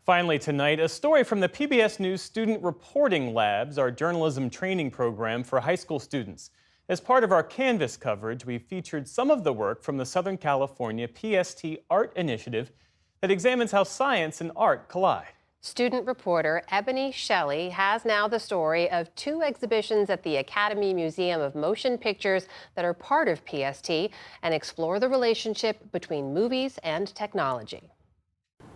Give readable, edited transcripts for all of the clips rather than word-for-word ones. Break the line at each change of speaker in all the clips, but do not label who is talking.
Finally tonight, a story from the PBS News Student Reporting Labs, our journalism training program for high school students. As part of our Canvas coverage, we featured some of the work from the Southern California PST Art Initiative that examines how science and art collide.
Student reporter Ebony Shelley has now the story of two exhibitions at the Academy Museum of Motion Pictures that are part of PST and explore the relationship between movies and technology.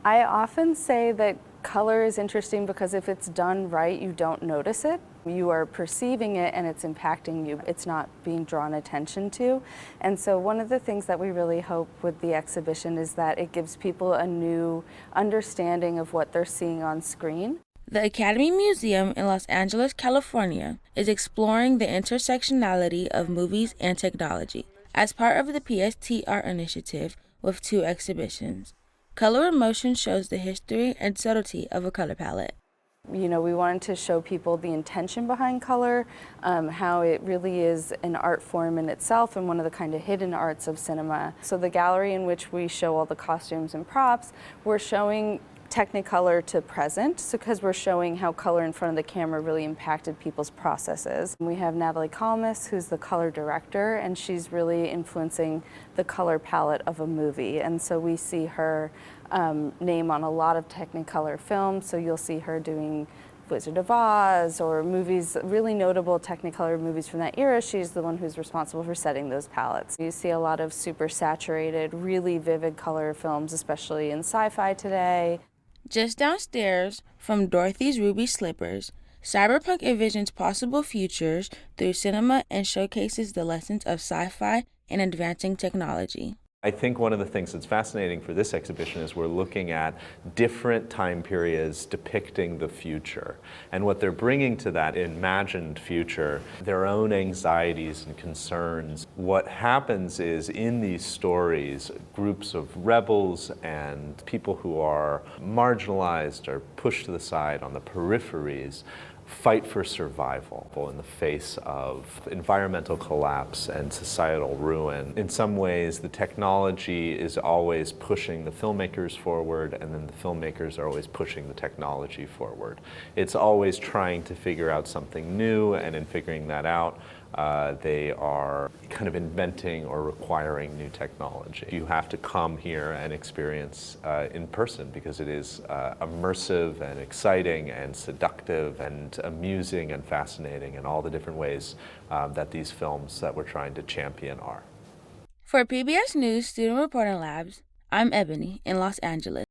I often say that color is interesting because if it's done right, you don't notice it. You are perceiving it and it's impacting you. It's not being drawn attention to. And so one of the things that we really hope with the exhibition is that it gives people a new understanding of what they're seeing on screen.
The Academy Museum in Los Angeles, California, is exploring the intersectionality of movies and technology as part of the PST Art Initiative with two exhibitions. Color in Motion shows the history and subtlety of a color palette.
You know, we wanted to show people the intention behind color, how it really is an art form in itself and one of the kind of hidden arts of cinema. So the gallery in which we show all the costumes and props, we're showing Technicolor to present, so because we're showing how color in front of the camera really impacted people's processes. We have Natalie Kalmus, who's the color director, and she's really influencing the color palette of a movie. And so we see her name on a lot of Technicolor films, so you'll see her doing Wizard of Oz or movies, really notable Technicolor movies from that era. She's the one who's responsible for setting those palettes. You see a lot of super saturated, really vivid color films, especially in sci-fi today.
Just downstairs from Dorothy's Ruby Slippers, Cyberpunk envisions possible futures through cinema and showcases the lessons of sci-fi and advancing technology.
I think one of the things that's fascinating for this exhibition is we're looking at different time periods depicting the future. And what they're bringing to that imagined future, their own anxieties and concerns. What happens is in these stories, groups of rebels and people who are marginalized or pushed to the side on the peripheries fight for survival in the face of environmental collapse and societal ruin. In some ways, the technology is always pushing the filmmakers forward, and then the filmmakers are always pushing the technology forward. It's always trying to figure out something new, and in figuring that out, they are kind of inventing or requiring new technology. You have to come here and experience in person because it is immersive and exciting and seductive and amusing and fascinating in all the different ways that these films that we're trying to champion are.
For PBS News Student Reporting Labs, I'm Ebony in Los Angeles.